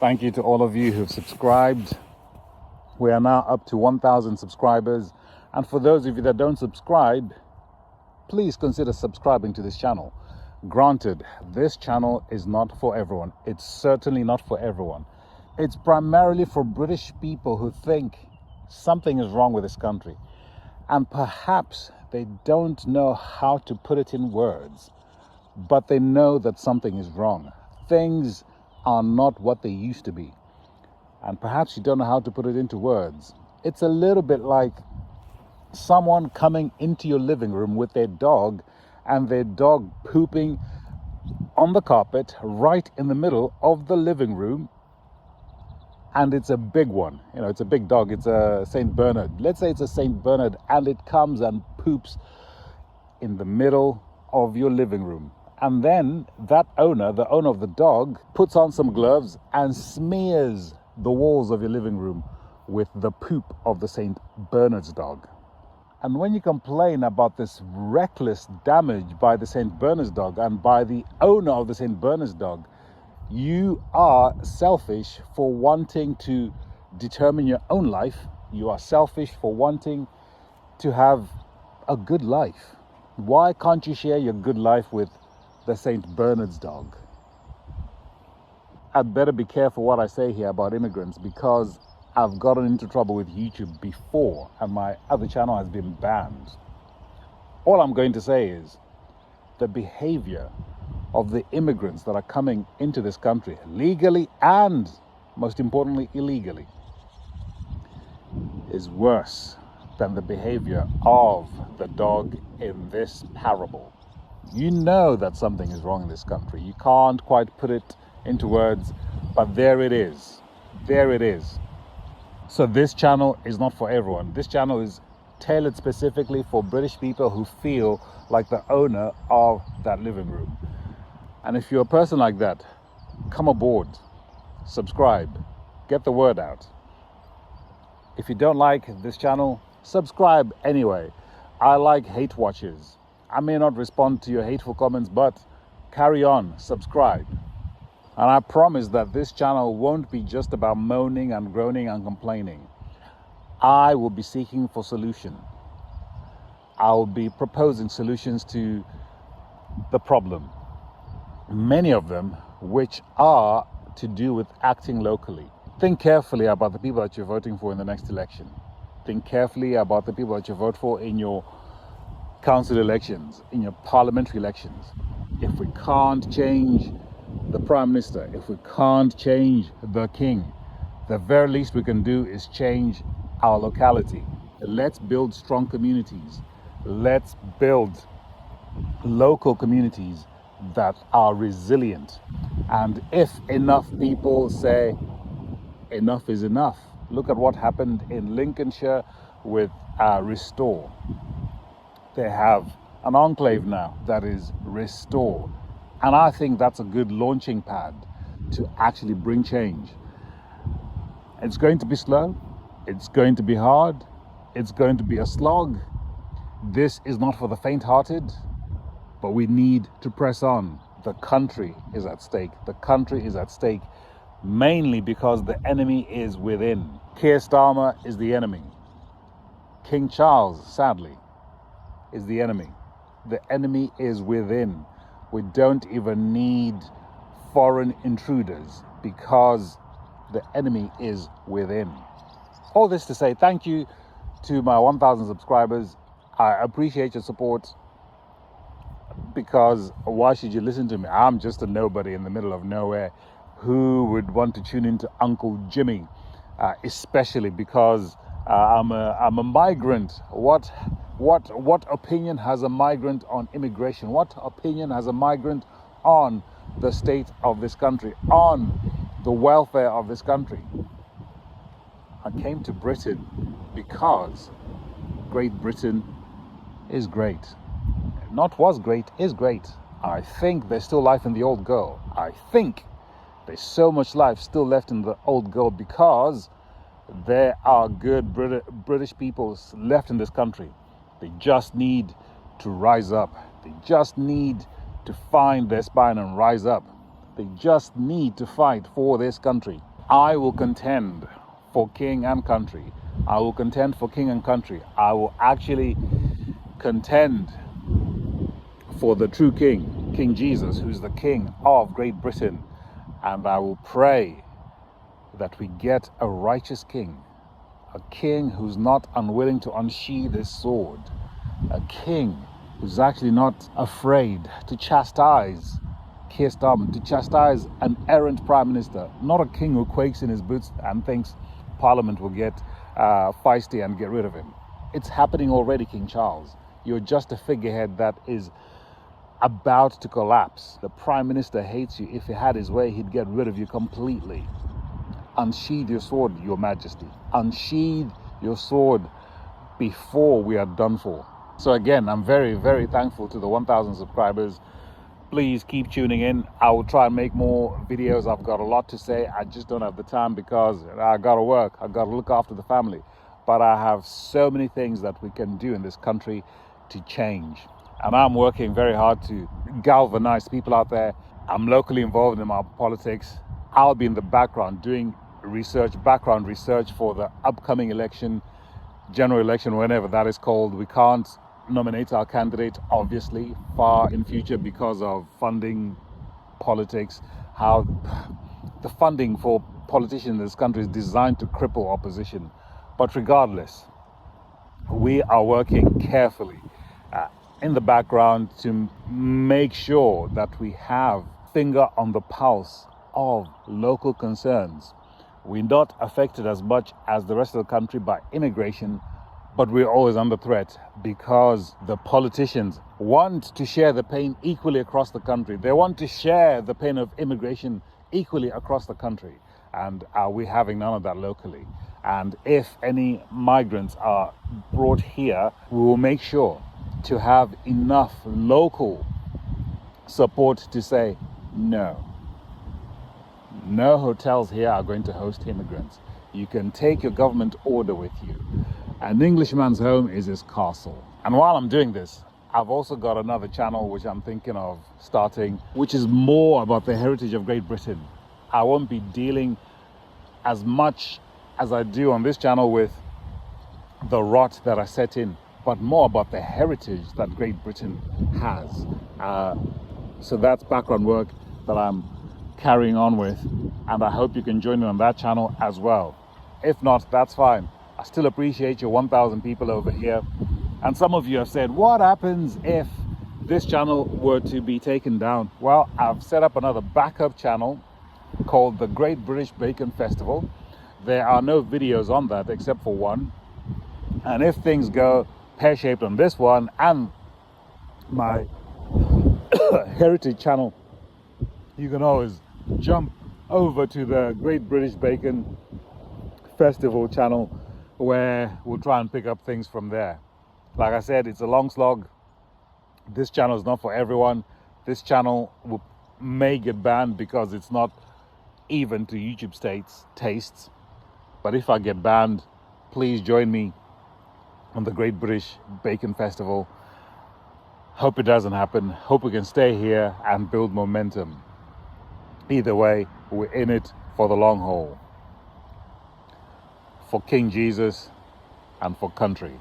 Thank you to all of you who've subscribed. We are now up to 1,000 subscribers. And for those of you that don't subscribe, please consider subscribing to this channel. Granted, this channel is not for everyone. It's certainly not for everyone. It's primarily for British people who think something is wrong with this country. And perhaps they don't know how to put it in words, but they know that something is wrong. Things are not what they used to be. And perhaps you don't know how to put it into words. It's a little bit like someone coming into your living room with their dog and their dog pooping on the carpet right in the middle of the living room. And it's a big one. You know, it's a big dog. It's a St. Bernard. Let's say it's a St. Bernard, and it comes and poops in the middle of your living room. And then that owner, the owner of the dog, puts on some gloves and smears the walls of your living room with the poop of the St. Bernard's dog. And when you complain about this reckless damage by the St. Bernard's dog and by the owner of the St. Bernard's dog, you are selfish for wanting to determine your own life. You are selfish for wanting to have a good life. Why can't you share your good life with the St. Bernard's dog? I'd better be careful what I say here about immigrants, because I've gotten into trouble with YouTube before and my other channel has been banned. All I'm going to say is the behavior of the immigrants that are coming into this country legally and, most importantly, illegally, is worse than the behavior of the dog in this parable. You know that something is wrong in this country. You can't quite put it into words, but there it is. There it is. So this channel is not for everyone. This channel is tailored specifically for British people who feel like the owner of that living room. And if you're a person like that, come aboard, subscribe, get the word out. If you don't like this channel, subscribe anyway. I like hate watchers. I may not respond to your hateful comments, but carry on, subscribe. And I promise that this channel won't be just about moaning and groaning and complaining. I will be seeking for solution. I will be proposing solutions to the problem. Many of them which are to do with acting locally. Think carefully about the people that you're voting for in the next election. Think carefully about the people that you vote for in your council elections, in your parliamentary elections. If we can't change the Prime Minister, if we can't change the King, the very least we can do is change our locality. Let's build strong communities. Let's build local communities that are resilient. And if enough people say enough is enough, look at what happened in Lincolnshire with Restore. They have an enclave now that is Restore. And I think that's a good launching pad to actually bring change. It's going to be slow. It's going to be hard. It's going to be a slog. This is not for the faint-hearted, but we need to press on. The country is at stake. The country is at stake mainly because the enemy is within. Keir Starmer is the enemy. King Charles, sadly, is the enemy. The enemy is within. We don't even need foreign intruders because the enemy is within. All this to say, thank you to my 1,000 subscribers. I appreciate your support, because why should you listen to me? I'm just a nobody in the middle of nowhere. Who would want to tune into Uncle Jimmy? Especially because I'm a migrant. What opinion has a migrant on immigration? What opinion has a migrant on the state of this country, on the welfare of this country? I came to Britain because Great Britain is great. Not was great, is great. I think there's still life in the old girl. I think there's so much life still left in the old girl, because there are good British people left in this country. They just need to rise up. They just need to find their spine and rise up. They just need to fight for this country. I will contend for king and country. I will contend for king and country. I will actually contend for the true king, King Jesus, who's the king of Great Britain. And I will pray that we get a righteous king, a king who's not unwilling to unsheathe his sword, a king who's actually not afraid to chastise Keir Starmer, to chastise an errant prime minister, not a king who quakes in his boots and thinks Parliament will get feisty and get rid of him. It's happening already, King Charles. You're just a figurehead that is about to collapse. The prime minister hates you. If he had his way, he'd get rid of you completely. Unsheathe your sword, your majesty. Unsheathe your sword before we are done for. So again, I'm very, very thankful to the 1,000 subscribers. Please keep tuning in. I will try and make more videos. I've got a lot to say. I just don't have the time because I got to work. I got to look after the family. But I have so many things that we can do in this country to change. And I'm working very hard to galvanize people out there. I'm locally involved in my politics. I'll be in the background doing background research for the upcoming election, general election, whenever that is called. We can't nominate our candidate, obviously, far in future because of funding, politics, how the funding for politicians in this country is designed to cripple opposition. But regardless, we are working carefully in the background to make sure that we have finger on the pulse of local concerns. We're not affected as much as the rest of the country by immigration, but we're always under threat because the politicians want to share the pain equally across the country. They want to share the pain of immigration equally across the country. And we're having none of that locally. And if any migrants are brought here, we will make sure to have enough local support to say, no. No hotels here are going to host immigrants. You can take your government order with you. An Englishman's home is his castle. And while I'm doing this, I've also got another channel which I'm thinking of starting, which is more about the heritage of Great Britain. I won't be dealing as much as I do on this channel with the rot that I set in, but more about the heritage that Great Britain has. So that's background work that I'm carrying on with, and I hope you can join me on that channel as well. If not, that's fine. I still appreciate your 1,000 people over here. And some of you have said, what happens if this channel were to be taken down? Well, I've set up another backup channel called the Great British Bacon Festival. There are no videos on that except for one. And if things go pear-shaped on this one and my heritage channel, you can always jump over to the Great British Bacon Festival channel, where we'll try and pick up things from there. Like I said, it's a long slog. This channel is not for everyone. This channel may get banned because it's not even to YouTube states tastes. But if I get banned, please join me on the Great British Bacon Festival. Hope it doesn't happen. Hope we can stay here and build momentum. Either way, we're in it for the long haul. For King Jesus and for country.